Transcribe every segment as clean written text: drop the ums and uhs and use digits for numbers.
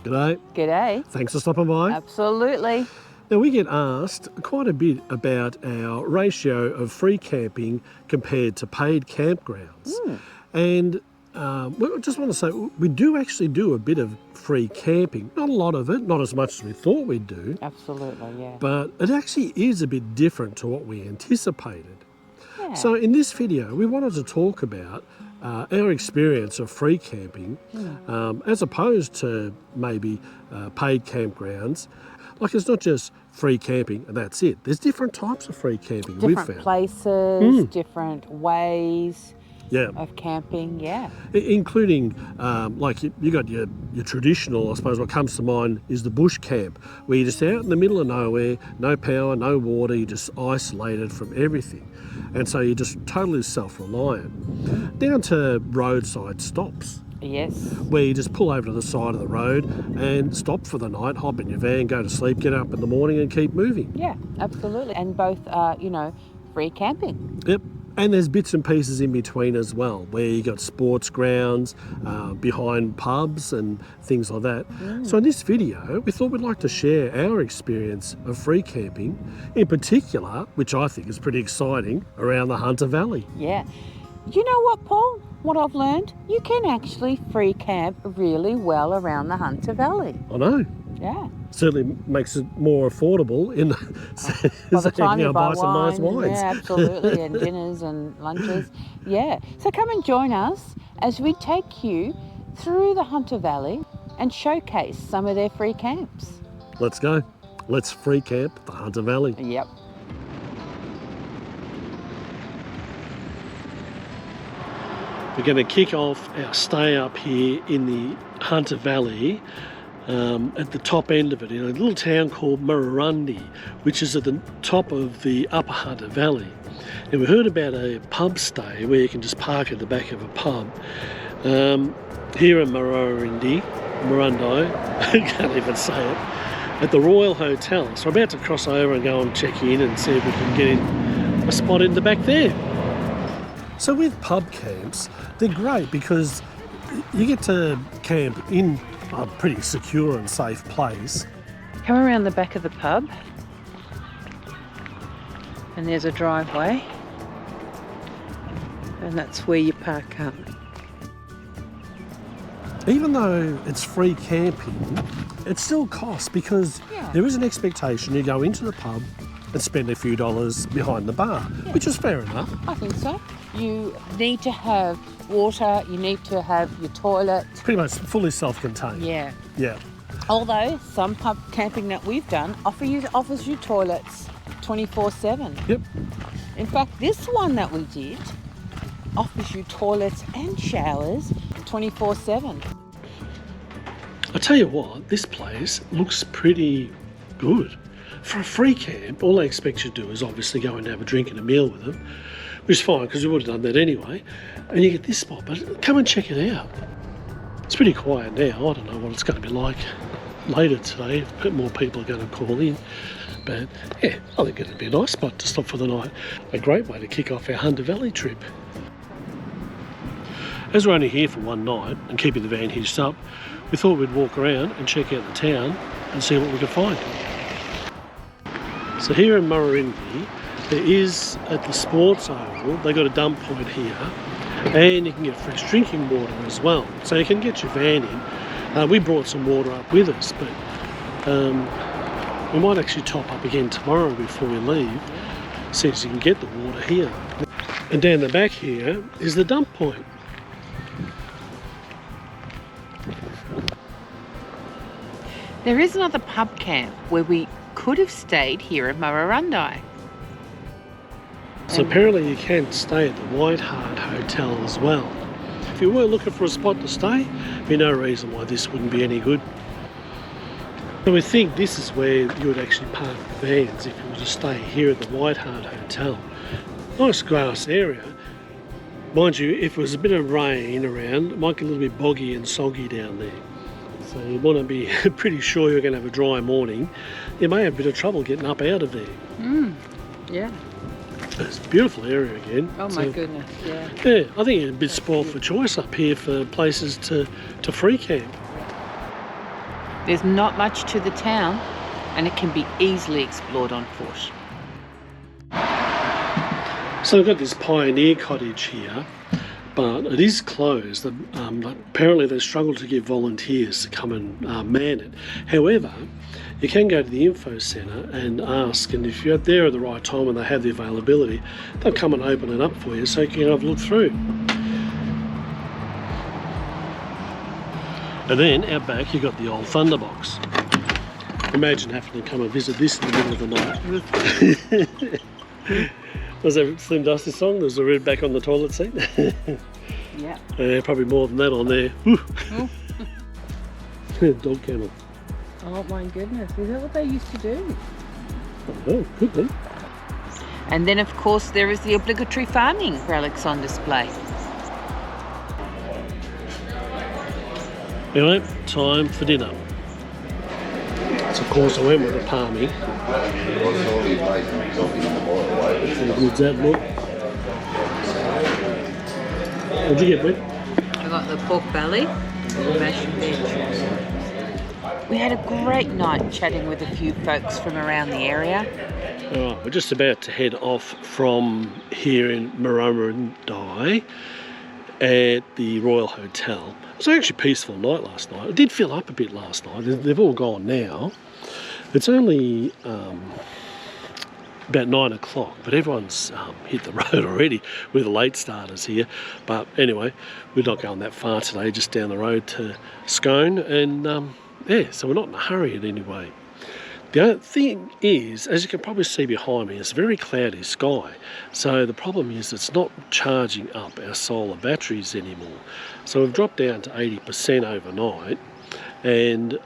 G'day. G'day. Thanks for stopping by. Absolutely. Now, we get asked quite a bit about our ratio of free camping compared to paid campgrounds. And we just want to say we do actually do a bit of free camping. Not a lot of it, not as much as we thought we'd do. Absolutely, yeah. But it actually is a bit different to what we anticipated. Yeah. So in this video, we wanted to talk about our experience of free camping as opposed to maybe paid campgrounds. Like, it's not just free camping and that's it. There's different types of free camping we've Different found. places, different ways Yeah. of camping, yeah. Including, like, you got your traditional, I suppose what comes to mind is the bush camp, where you're just out in the middle of nowhere, no power, no water, you're just isolated from everything. And so you're just totally self-reliant. Down to roadside stops, Yes. where you just pull over to the side of the road and stop for the night, hop in your van, go to sleep, get up in the morning and keep moving. Yeah, absolutely. And both are, free camping. Yep. And there's bits and pieces in between as well, where you got sports grounds, behind pubs and things like that. So in this video, we thought we'd like to share our experience of free camping, in particular, which I think is pretty exciting, around the Hunter Valley. Yeah. You know what, Paul? What I've learned? You can actually free camp really well around the Hunter Valley. I know. Yeah. Certainly makes it more affordable in By the time you buy some nice wine, wines. yeah, absolutely, and dinners and lunches. Yeah. So come and join us as we take you through the Hunter Valley and showcase some of their free camps. Let's go. Let's free camp the Hunter Valley. Yep. We're going to kick off our stay up here in the Hunter Valley, at the top end of it, in a little town called Murrurundi, which is at the top of the upper Hunter Valley. And we heard about a pub stay where you can just park at the back of a pub. Here in Murrurundi, I can't even say it, at the Royal Hotel. So we're about to cross over and go and check in and see if we can get in a spot in the back there. So with pub camps, they're great because you get to camp in a pretty secure and safe place. Come around the back of the pub and there's a driveway and that's where you park up. Even though it's free camping, it still costs because there is an expectation you go into the pub and spend a few dollars behind the bar, which is fair enough. I think so. You need to have water, you need to have your toilet. Pretty much fully self-contained. Yeah. Yeah. Although some pub camping that we've done offers you toilets 24/7. Yep. In fact, this one that we did offers you toilets and showers 24/7. I tell you what, this place looks pretty good. For a free camp, all they expect you to do is obviously go and have a drink and a meal with them, which is fine because we would have done that anyway. And you get this spot, but come and check it out. It's pretty quiet now. I don't know what it's going to be like later today. A bit more people are going to call in. But yeah, I think it'd be a nice spot to stop for the night. A great way to kick off our Hunter Valley trip. As we're only here for one night and keeping the van hitched up, we thought we'd walk around and check out the town and see what we could find. So here in Murrurundi, there is, at the sports oval, they've got a dump point here, and you can get fresh drinking water as well. So you can get your van in. We brought some water up with us, but we might actually top up again tomorrow before we leave, since you can get the water here. And down the back here is the dump point. There is another pub camp where we could have stayed here in Murrurundi. So apparently you can stay at the White Hart Hotel as well. If you were looking for a spot to stay, there'd be no reason why this wouldn't be any good. So we think this is where you would actually park the vans if you were to stay here at the White Hart Hotel. Nice grass area. Mind you, if it was a bit of rain around, it might get a little bit boggy and soggy down there. So you want to be pretty sure you're going to have a dry morning. You may have a bit of trouble getting up out of there. Yeah. It's a beautiful area again. Oh my goodness, yeah. Yeah, I think you're a bit spoiled for choice up here for places to free camp. There's not much to the town, and it can be easily explored on foot. So we've got this pioneer cottage here, but it is closed. Apparently they struggle to get volunteers to come and man it. However, you can go to the info centre and ask, and if you're there at the right time and they have the availability, they'll come and open it up for you so you can have a look through. And then out back you've got the old Thunderbox. Imagine having to come and visit this in the middle of the night. Was that Slim Dusty song? There's a red back on the toilet seat. Yeah. Probably more than that on there. Dog kennel. Oh my goodness, is that what they used to do? Oh, could be. And then of course there is the obligatory farming relics on display. Anyway, time for dinner. So of course I went with the palmy. How good's that look? What'd you get, Brett? I got the pork belly and mashed veg. We had a great night chatting with a few folks from around the area. Alright, we're just about to head off from here in Murrurundi at the Royal Hotel. It was actually a peaceful night last night. It did fill up a bit last night. They've all gone now. It's only about 9 o'clock, but everyone's hit the road already with the late starters here. But anyway, we're not going that far today, just down the road to Scone, and yeah, so we're not in a hurry in any way. The other thing is, as you can probably see behind me, it's a very cloudy sky. So the problem is it's not charging up our solar batteries anymore. So we've dropped down to 80% overnight. And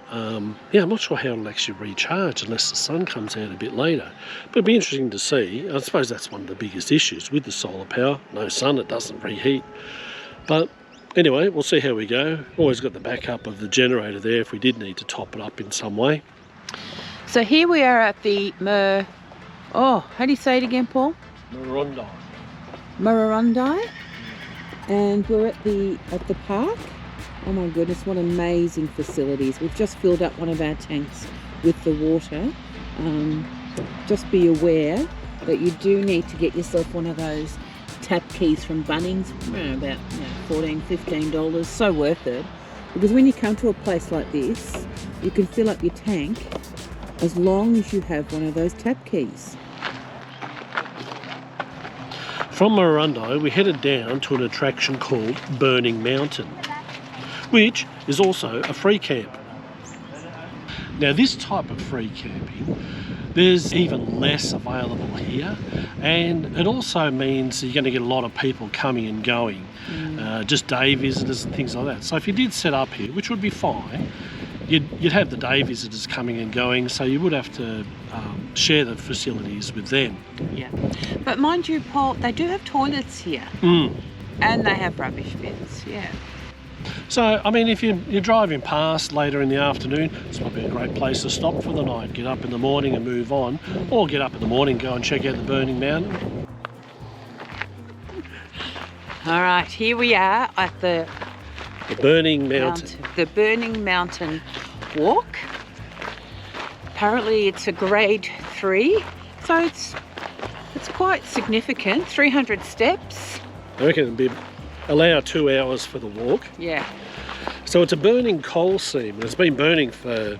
yeah, I'm not sure how it'll actually recharge unless the sun comes out a bit later. But it'll be interesting to see. I suppose that's one of the biggest issues with the solar power. No sun, it doesn't reheat. But anyway, we'll see how we go. Always got the backup of the generator there if we did need to top it up in some way. So here we are at the how do you say it again, Paul? Murrurundi. Murrurundi. And we're at the park. Oh my goodness, what amazing facilities. We've just filled up one of our tanks with the water. Just be aware that you do need to get yourself one of those tap keys from Bunnings, about $14, $15, so worth it. Because when you come to a place like this, you can fill up your tank as long as you have one of those tap keys. From Murrurundi, we headed down to an attraction called Burning Mountain, which is also a free camp. Now this type of free camping, there's even less available here, and it also means you're going to get a lot of people coming and going, just day visitors and things like that. So if you did set up here, which would be fine, you'd have the day visitors coming and going, so you would have to share the facilities with them. Yeah, but mind you, Paul, they do have toilets here, and they have rubbish bins. Yeah. So, I mean, if you're driving past later in the afternoon, it's probably a great place to stop for the night. Get up in the morning and move on, or get up in the morning, go and check out the Burning Mountain. All right, here we are at the Burning Mountain. The Burning Mountain walk. Apparently it's a grade 3, so it's quite significant. 300 steps. I reckon it'd allow 2 hours for the walk. Yeah. So it's a burning coal seam, and it's been burning for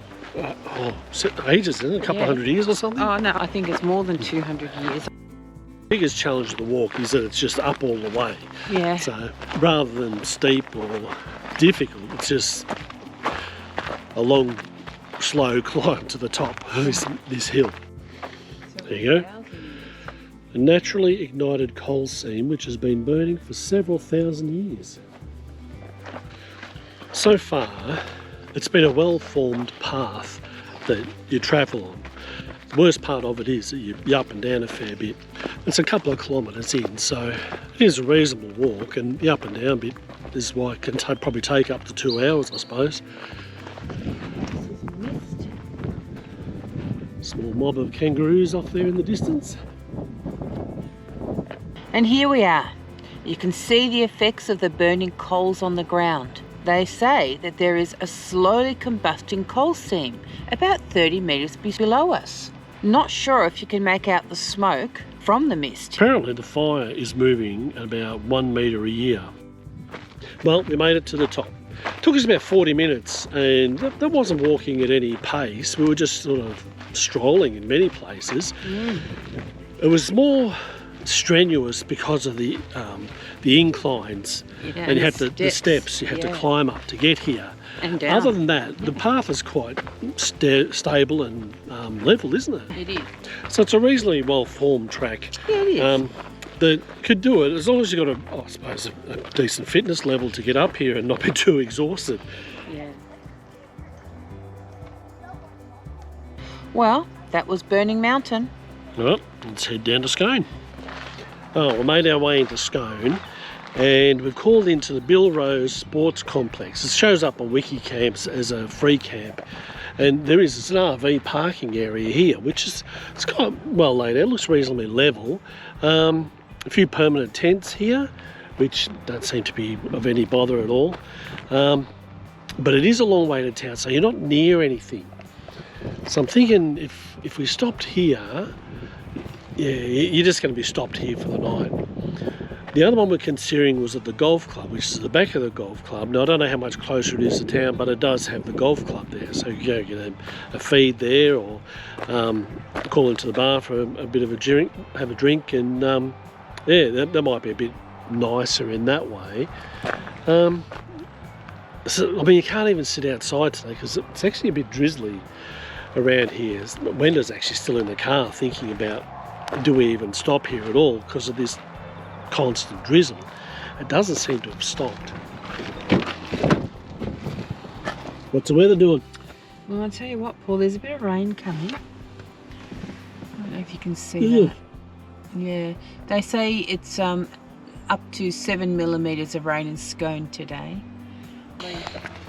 ages, isn't it? A couple of hundred years or something? Oh no, I think it's more than 200 years. The biggest challenge of the walk is that it's just up all the way. Yeah. So rather than steep or difficult, it's just a long, slow climb to the top of this hill. There you go. A naturally ignited coal seam which has been burning for several thousand years. So far, it's been a well-formed path that you travel on. The worst part of it is that you're up and down a fair bit. It's a couple of kilometres in, so it is a reasonable walk, and the up and down bit is why it can probably take up to 2 hours, I suppose. Small mob of kangaroos off there in the distance. And here we are. You can see the effects of the burning coals on the ground. They say that there is a slowly combusting coal seam about 30 metres below us. Not sure if you can make out the smoke from the mist. Apparently the fire is moving at about 1 metre a year. Well, we made it to the top. It took us about 40 minutes, and that wasn't walking at any pace. We were just sort of strolling in many places. It was more strenuous because of the inclines, and you had the steps you had to climb up to get here. And down. Other than that, the path is quite stable and level, isn't it? It is. So it's a reasonably well-formed track. Yeah, it is. That could do it as long as you've got I suppose, a decent fitness level to get up here and not be too exhausted. Yeah. Well, that was Burning Mountain. Well, let's head down to Scone. Oh, we made our way into Scone, and we've called into the Bill Rose Sports Complex. It shows up on Wikicamps as a free camp, and there is an RV parking area here, which is it's quite well laid out. It looks reasonably level. A few permanent tents here, which don't seem to be of any bother at all. But it is a long way to town, so you're not near anything. So I'm thinking if we stopped here, yeah, you're just going to be stopped here for the night. The other one we're considering was at the golf club, which is at the back of the golf club. Now, I don't know how much closer it is to town, but it does have the golf club there. So you go get a feed there, or call into the bar for a bit of a drink, have a drink, and yeah, that might be a bit nicer in that way. So, I mean, you can't even sit outside today because it's actually a bit drizzly around here. Wenda's actually still in the car thinking about, do we even stop here at all because of this constant drizzle. It doesn't seem to have stopped. What's the weather doing? Well, I'll tell you what, Paul, there's a bit of rain coming. I don't know if you can see that. Yeah, they say it's up to 7 millimetres of rain in Scone today.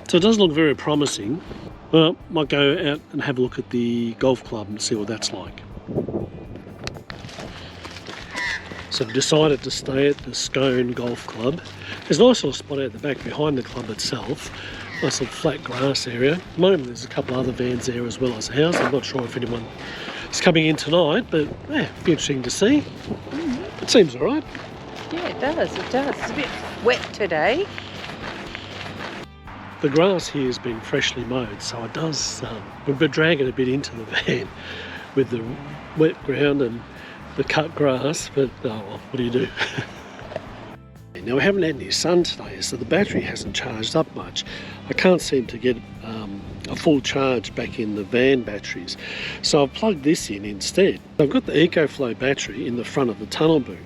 So it does look very promising. Well, might go out and have a look at the golf club and see what that's like. So we've decided to stay at the Scone Golf Club. There's a nice little spot out the back behind the club itself. Nice little flat grass area. At the moment there's a couple other vans there as well as a house. I'm not sure if anyone is coming in tonight, but yeah, it'd be interesting to see. It seems all right. Yeah, it does, it does. It's a bit wet today. The grass here has been freshly mowed, so it does, we've been dragging a bit into the van with the wet ground and the cut grass, but oh well, what do you do? Now we haven't had any sun today, so the battery hasn't charged up much. I can't seem to get a full charge back in the van batteries, so I've plugged this in instead. I've got the EcoFlow battery in the front of the tunnel boom,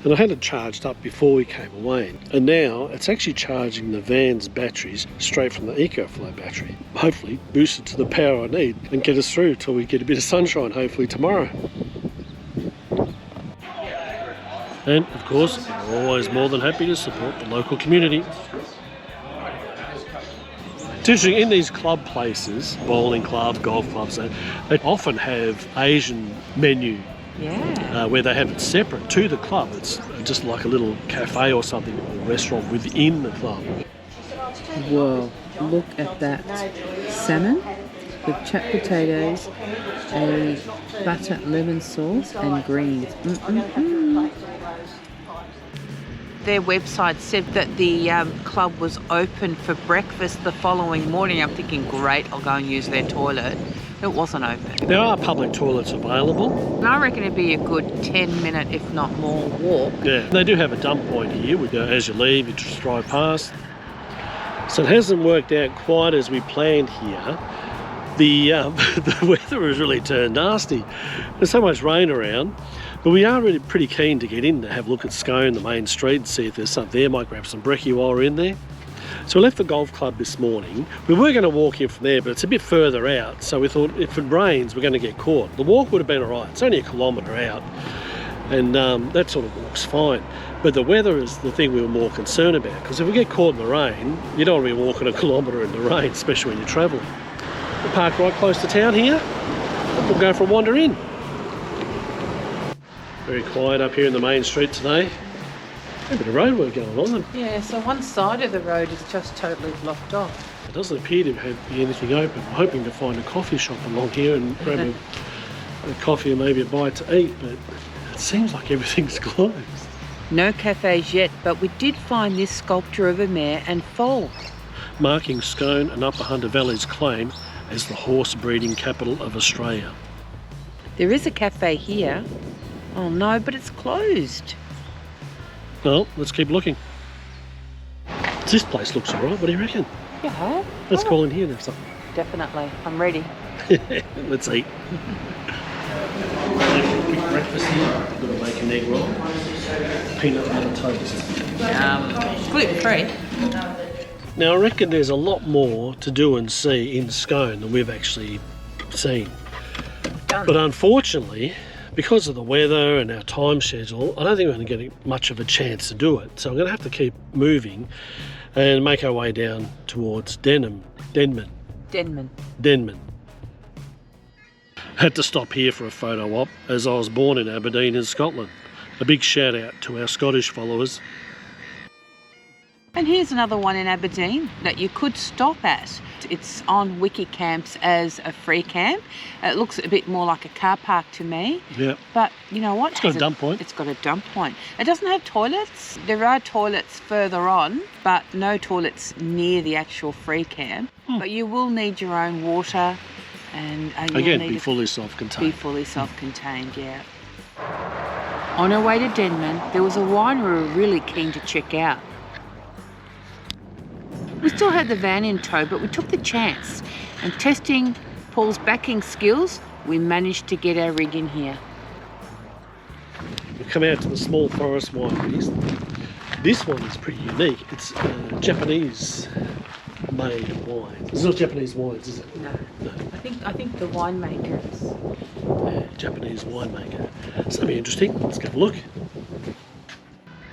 and I had it charged up before we came away, and now it's actually charging the van's batteries straight from the EcoFlow battery. Hopefully boost it to the power I need and get us through till we get a bit of sunshine, hopefully tomorrow. And of course, we're always more than happy to support the local community. It's interesting, in these club places, bowling club, golf clubs, they often have Asian menu. Yeah. Where they have it separate to the club. It's just like a little cafe or something, or restaurant within the club. Whoa, look at that. Salmon with chopped potatoes, a butter lemon sauce and greens. Their website said that the club was open for breakfast the following morning. I'm thinking, great, I'll go and use their toilet. It wasn't open. There are public toilets available. And I reckon it'd be a good 10-minute, if not more, walk. Yeah, they do have a dump point here. As you leave, you just drive past. So it hasn't worked out quite as we planned here. The weather has really turned nasty. There's so much rain around. But we are really pretty keen to get in to have a look at Scone, the main street, and see if there's something there. Might grab some brekkie while we're in there. So we left the golf club this morning. We were going to walk in from there, but it's a bit further out. So we thought if it rains, we're going to get caught. The walk would have been all right. It's only a kilometre out. And that sort of walks fine. But the weather is the thing we were more concerned about. Because if we get caught in the rain, you don't want to be walking a kilometre in the rain, especially when you're travelling. We'll park right close to town here. We'll go for a wander in. Very quiet up here in the main street today. A bit of road work going on. Yeah, so one side of the road is just totally blocked off. It doesn't appear to be anything open. I'm hoping to find a coffee shop along here and grab a coffee and maybe a bite to eat, but it seems like everything's closed. No cafes yet, but we did find this sculpture of a mare and foal, Marking Scone and Upper Hunter Valley's claim as the horse breeding capital of Australia. There is a cafe here. Oh no, but it's closed. Well, let's keep looking. This place looks alright, what do you reckon? Yeah. Let's call in here next time. Definitely. I'm ready. Let's eat. Quick breakfast here. I've got to make an egg roll. Peanut butter toast. Gluten-free. Now I reckon there's a lot more to do and see in Scone than we've actually seen. But unfortunately, because of the weather and our time schedule, I don't think we're going to get much of a chance to do it. So I'm going to have to keep moving and make our way down towards Denman. Had to stop here for a photo op as I was born in Aberdeen in Scotland. A big shout out to our Scottish followers. And here's another one in Aberdeen that you could stop at. It's on Wikicamps as a free camp. It looks a bit more like a car park to me. Yeah. But you know what? It's got a dump point. It's got a dump point. It doesn't have toilets. There are toilets further on, but no toilets near the actual free camp. But you will need your own water and again, be fully self-contained. Be fully self-contained, yeah. On our way to Denman, there was a winery we were really keen to check out. We still had the van in tow, but we took the chance. And testing Paul's backing skills, we managed to get our rig in here. We've come out to the small forest wineries. This one is pretty unique. It's Japanese made wine. It's not Japanese wines, is it? No. I think the winemakers. Yeah, Japanese winemaker. So that'll be interesting. Let's go have a look.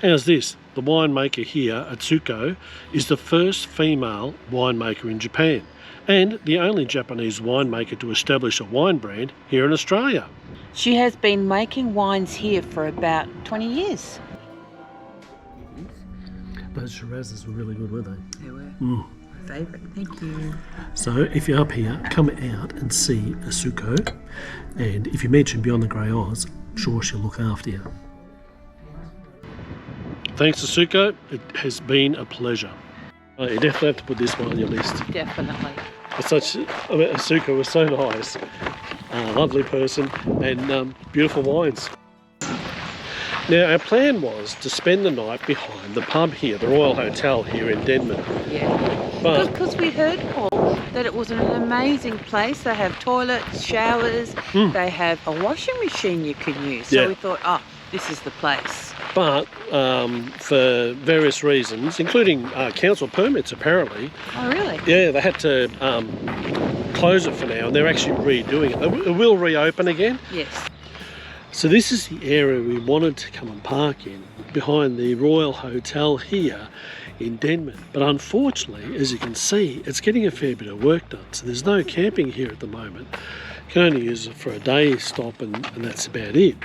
How's this? The winemaker here, Atsuko, is the first female winemaker in Japan and the only Japanese winemaker to establish a wine brand here in Australia. She has been making wines here for about 20 years. Those Shirazes were really good, weren't they? They were. My favourite, thank you. So if you're up here, come out and see Atsuko, and if you mention Beyond the Grey Oz, I'm sure she'll look after you. Thanks, Atsuko. It has been a pleasure. Oh, you definitely have to put this one on your list. Definitely. Atsuko was so nice, lovely person, and beautiful wines. Now, our plan was to spend the night behind the pub here, the Royal Hotel here in Denman. Yeah. But because we heard, Paul, that it was an amazing place. They have toilets, showers, they have a washing machine you can use. So we thought, oh, this is the place. But for various reasons, including council permits apparently. Oh, really? Yeah, they had to close it for now, and they're actually redoing it. It will reopen again. Yes. So this is the area we wanted to come and park in, behind the Royal Hotel here in Denman. But unfortunately, as you can see, it's getting a fair bit of work done. So there's no camping here at the moment. You can only use it for a day stop, and that's about it.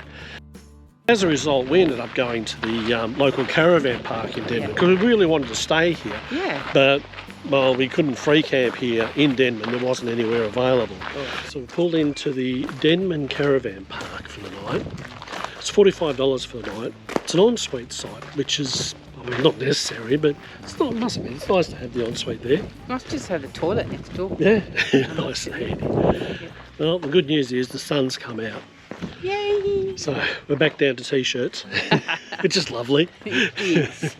As a result, we ended up going to the local caravan park in Denman because we really wanted to stay here. Yeah. But, well, we couldn't free camp here in Denman. There wasn't anywhere available. So we pulled into the Denman Caravan Park for the night. It's $45 for the night. It's an ensuite site, which is, I mean, not necessary, but it's not, must admit, it's nice to have the ensuite there. Nice to just have a toilet next door. Yeah, nice and handy. Well, the good news is the sun's come out. Yay! So we're back down to t-shirts, which is lovely. Yes.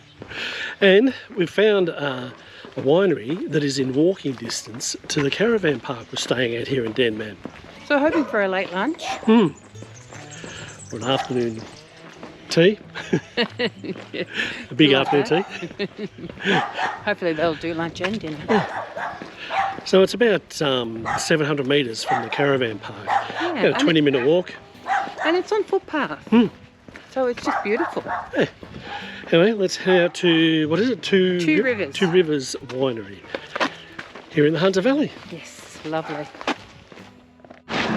And we've found a winery that is in walking distance to the caravan park we're staying at here in Denman. So hoping for a late lunch. Or an afternoon tea. A big afternoon tea. Hopefully they'll do lunch and dinner. So it's about 700 metres from the caravan park. Yeah, About a 20-minute walk. And it's on footpath. So it's just beautiful. Yeah. Anyway, let's head out to, what is it? Two Rivers. Two Rivers Winery here in the Hunter Valley. Yes, lovely.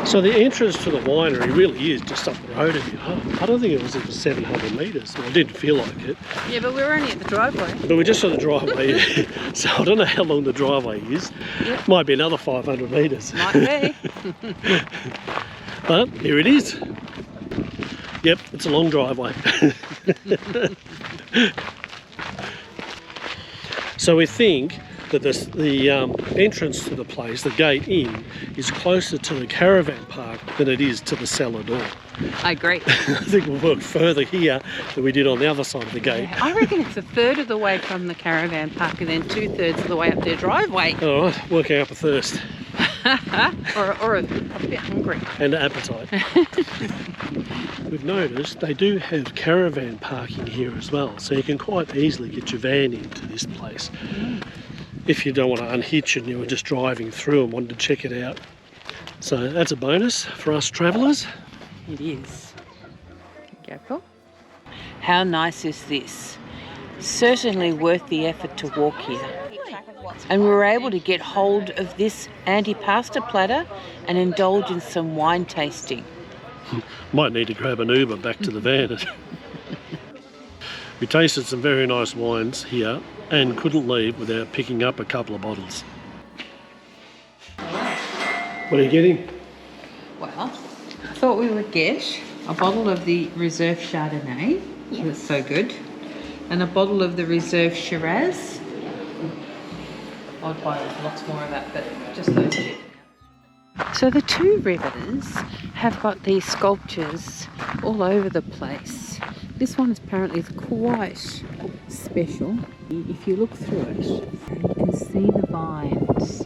So the entrance to the winery really is just up the road a bit. I don't think it was even 700 metres. Well, I didn't feel like it. Yeah, but we're only at the driveway. But we're just on the driveway, so I don't know how long the driveway is. Yep. Might be another 500 metres. Might be. But here it is. Yep, it's a long driveway. So we think that the entrance to the place, the gate in, is closer to the caravan park than it is to the cellar door. I agree. I think we'll work further here than we did on the other side of the gate. Yeah, I reckon it's a third of the way from the caravan park and then 2/3 of the way up their driveway. All right, working up a thirst. or a bit hungry. And appetite. We've noticed they do have caravan parking here as well, so you can quite easily get your van into this place. If you don't want to unhitch and you were just driving through and wanted to check it out. So that's a bonus for us travellers. It is. Careful. How nice is this? Certainly worth the effort to walk here. And we were able to get hold of this antipasta platter and indulge in some wine tasting. Might need to grab an Uber back to the van. We tasted some very nice wines here and couldn't leave without picking up a couple of bottles. What are you getting? Well, I thought we would get a bottle of the Reserve Chardonnay, that's so good, and a bottle of the Reserve Shiraz. I'd buy lots more of that, but just those two. So the two rivers have got these sculptures all over the place. This one apparently is quite special. If you look through it, you can see the vines.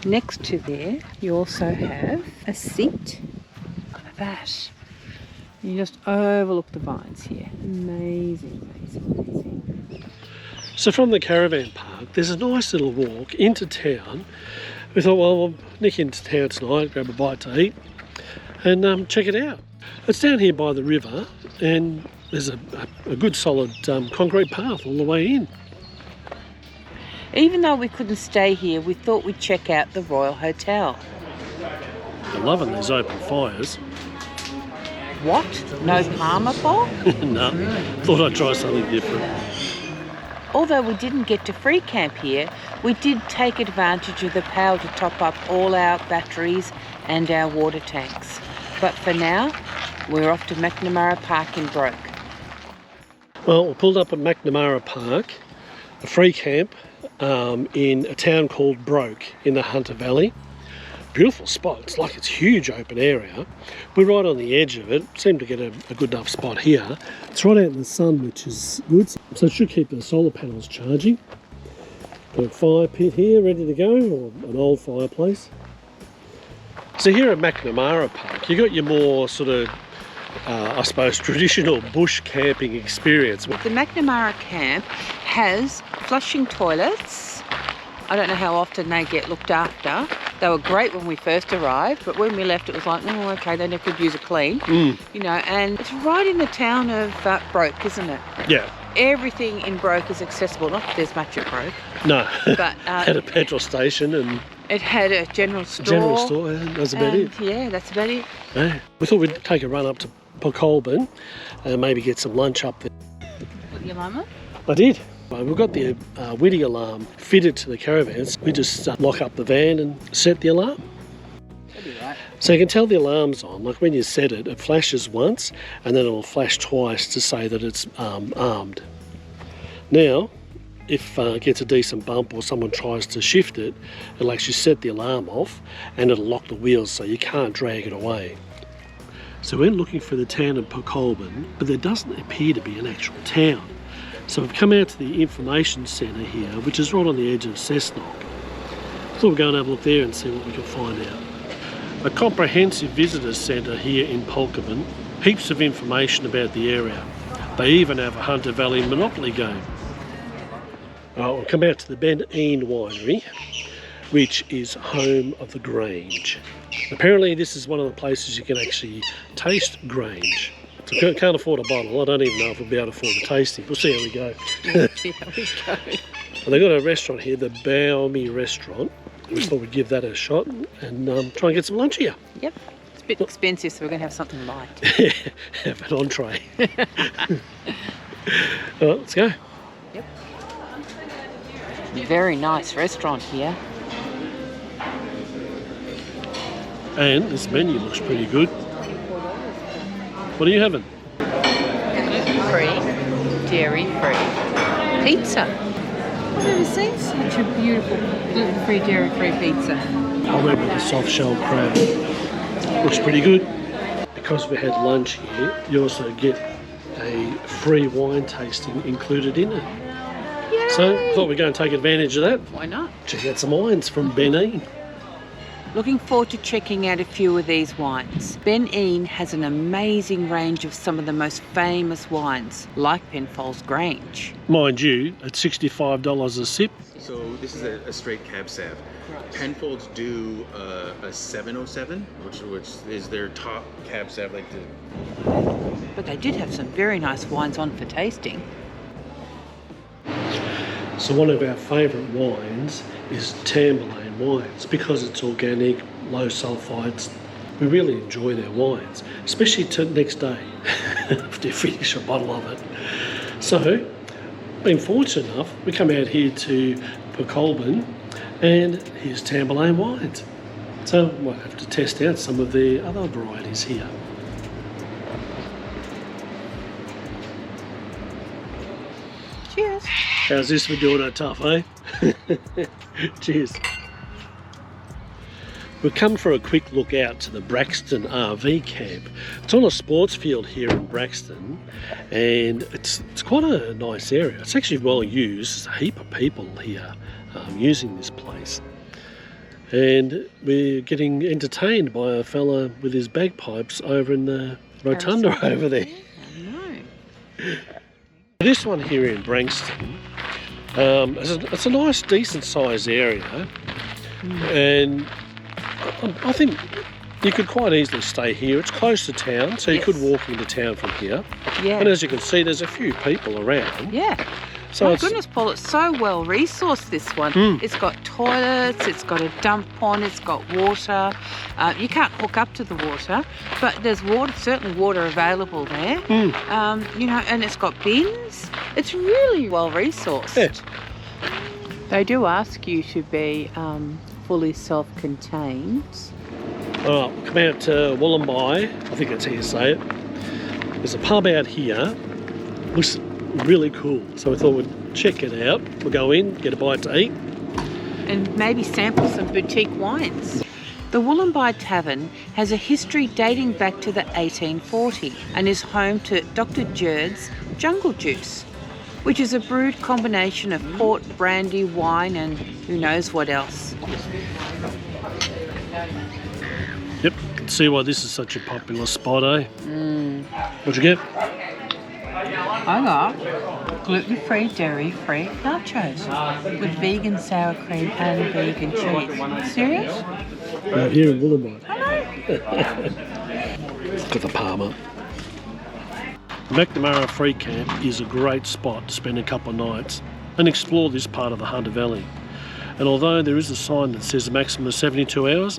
Next to there, you also have a seat. Look at that. You just overlook the vines here. Amazing, amazing, amazing. So from the caravan park, there's a nice little walk into town. We thought, well, we'll nick into town tonight, grab a bite to eat, and check it out. It's down here by the river, and there's a good solid concrete path all the way in. Even though we couldn't stay here, we thought we'd check out the Royal Hotel. I'm loving these open fires. What? No Palmer Paul? No, thought I'd try something different. Although we didn't get to free camp here, we did take advantage of the power to top up all our batteries and our water tanks. But for now, we're off to McNamara Park in Broke. Well, we pulled up at McNamara Park, a free camp in a town called Broke in the Hunter Valley. Beautiful spot. It's like it's huge open area. We're right on the edge of it. Seem to get a good enough spot here. It's right out in the sun, which is good. So it should keep the solar panels charging. Got a fire pit here ready to go, or an old fireplace. So here at McNamara Park, you got your more sort of, I suppose, traditional bush camping experience. The McNamara camp has flushing toilets. I don't know how often they get looked after. They were great when we first arrived, but when we left it was like, oh, okay, they never could use a clean. You know, and it's right in the town of Broke, isn't it? Yeah. Everything in Broke is accessible. Not that there's much at Broke. No. But had a petrol station and it had a general store. General store, yeah, that's about it. Yeah, that's about it. Yeah. We thought we'd take a run up to Polcolbin and maybe get some lunch up there. Put the alarm on? I did. We've got the Widdy alarm fitted to the caravans. We just lock up the van and set the alarm. That'd be right. So you can tell the alarm's on. Like when you set it, it flashes once and then it'll flash twice to say that it's armed. Now, if it gets a decent bump or someone tries to shift it, it'll actually set the alarm off and it'll lock the wheels so you can't drag it away. So we're looking for the town of Polcolbin, but there doesn't appear to be an actual town. So we've come out to the information centre here, which is right on the edge of Cessnock. So we'll go and have a look there and see what we can find out. A comprehensive visitors centre here in Polcolbin, heaps of information about the area. They even have a Hunter Valley Monopoly game. We'll come out to the Ben Ean Winery, which is home of the Grange. Apparently this is one of the places you can actually taste Grange. So can't afford a bottle. I don't even know if we'll be able to afford a tasting. We'll see how we go. See how we go. And they've got a restaurant here, the Baomi Restaurant, We thought we'd give that a shot and try and get some lunch here. Yep. It's a bit expensive, so we're going to have something light. Have an entree. All right, let's go. Yep. Very nice restaurant here. And this menu looks pretty good. What are you having? Gluten-free, dairy-free pizza. I've never seen such a beautiful gluten-free, dairy-free pizza. I went with the soft shell crab. Looks pretty good. Because we had lunch here, you also get a free wine tasting included in it. Yay! So thought we'd go and take advantage of that. Why not? Check out some wines from Benin. Looking forward to checking out a few of these wines. Benin has an amazing range of some of the most famous wines, like Penfolds Grange. Mind you, at $65 a sip. So this is a straight cab sav. Right. Penfolds do a 707, which is their top cab sav. But they did have some very nice wines on for tasting. So one of our favourite wines is Tamburlaine wines because it's organic, low sulphites. We really enjoy their wines, especially next day after you finish a bottle of it. So, being fortunate enough, we come out here to Colburn and here's Tamburlaine wines. So we'll have to test out some of the other varieties here. Cheers. How's this for doing it tough, eh? Cheers. We've come for a quick look out to the Braxton RV camp. It's on a sports field here in Braxton and it's quite a nice area. It's actually well used. There's a heap of people here using this place. And we're getting entertained by a fella with his bagpipes over in the rotunda over there. I know. This one here in Branxton, it's a nice, decent sized area, and I think you could quite easily stay here. It's close to town, so you could walk into town from here. Yeah. And as you can see, there's a few people around. Yeah. So My goodness, Paul, it's so well resourced, this one. It's got toilets, it's got a dump pond, it's got water. You can't hook up to the water, but there's water, certainly water available there. You know, and it's got bins. It's really well resourced. Yeah. They do ask you to be fully self-contained. All right, we'll come out to Wollombi, I think that's how you say it. There's a pub out here. Looks really cool, so we thought we'd check it out. We'll go in, get a bite to eat, And maybe sample some boutique wines. The Wollombi Tavern has a history dating back to the 1840 and is home to Dr. Jerd's Jungle Juice, which is a brewed combination of port, brandy, wine and who knows what else. Yep, can see why this is such a popular spot, eh? What'd you get? I got gluten-free, dairy-free nachos with vegan sour cream and vegan cheese. Serious? Right here in Wollombi. Got the Palmer. The McNamara Free Camp is a great spot to spend a couple of nights and explore this part of the Hunter Valley. And although there is a sign that says a maximum of 72 hours,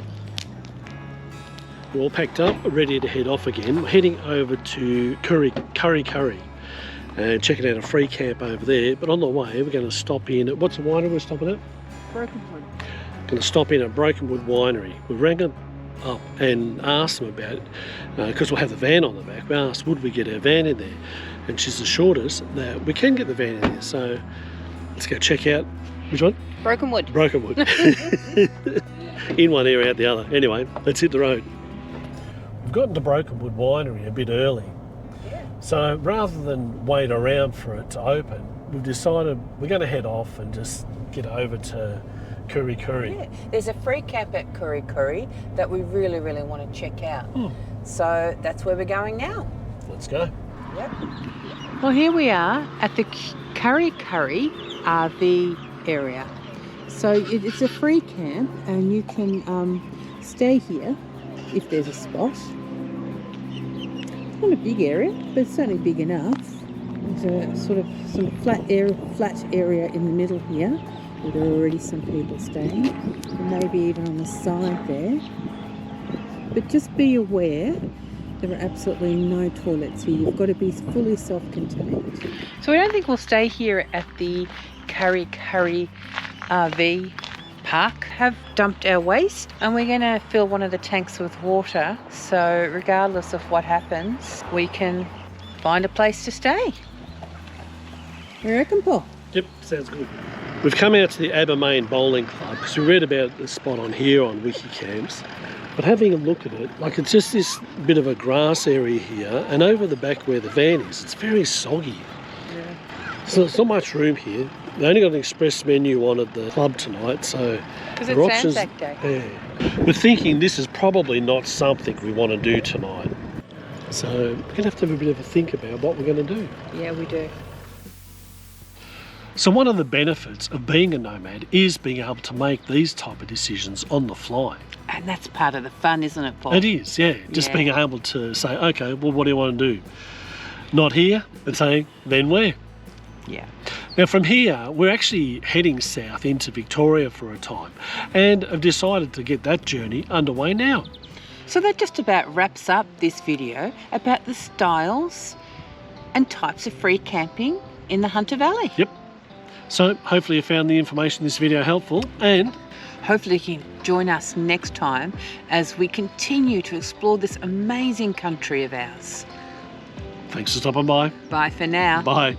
we're all packed up, ready to head off again. We're heading over to Curry and checking out a free camp over there. But on the way, we're going to stop in at, what's the winery we're stopping at? Brokenwood. Going to stop in at Brokenwood Winery. We rang them up and asked them about it because we'll have the van on the back. We asked, would we get our van in there? And she's assured us that we can get the van in there. So let's go check out, which one? Brokenwood. Brokenwood. In one area, out the other. Anyway, let's hit the road. We've gotten to Brokenwood Winery a bit early. So rather than wait around for it to open, we've decided we're going to head off and just get over to Curry. Yeah. There's a free camp at Curry that we really, really want to check out. So that's where we're going now. Let's go. Yep. Well, here we are at the Curry RV area. So it's a free camp and you can stay here if there's a spot. It's not a big area, but it's certainly big enough. There's a sort of some flat area in the middle here, There are already some people staying, and maybe even on the side there. But just be aware, there are absolutely no toilets here. You've got to be fully self-contained. So we don't think we'll stay here at the Curry RV park. Have dumped our waste and we're going to fill one of the tanks with water. So regardless of what happens, we can find a place to stay. You reckon, Paul? Yep, sounds good. We've come out to the Abermain Bowling Club because we read about the spot on here on Wikicamps. But having a look at it, like it's just this bit of a grass area here, and over the back where the van is, it's very soggy. Yeah. So there's not much room here. They only got an express menu on at the club tonight, so Because it's Anzac Day. Yeah. We're thinking this is probably not something we want to do tonight. So we're going to have a bit of a think about what we're going to do. Yeah, we do. So one of the benefits of being a nomad is being able to make these type of decisions on the fly. And that's part of the fun, isn't it, Paul? It is, yeah. Just being able to say, okay, well, what do you want to do? Not here, but saying, then where? Yeah. Now from here, we're actually heading south into Victoria for a time and have decided to get that journey underway now. So that just about wraps up this video about the styles and types of free camping in the Hunter Valley. Yep. So hopefully you found the information in this video helpful, and hopefully you can join us next time as we continue to explore this amazing country of ours. thanks for stopping by. Bye for now. Bye.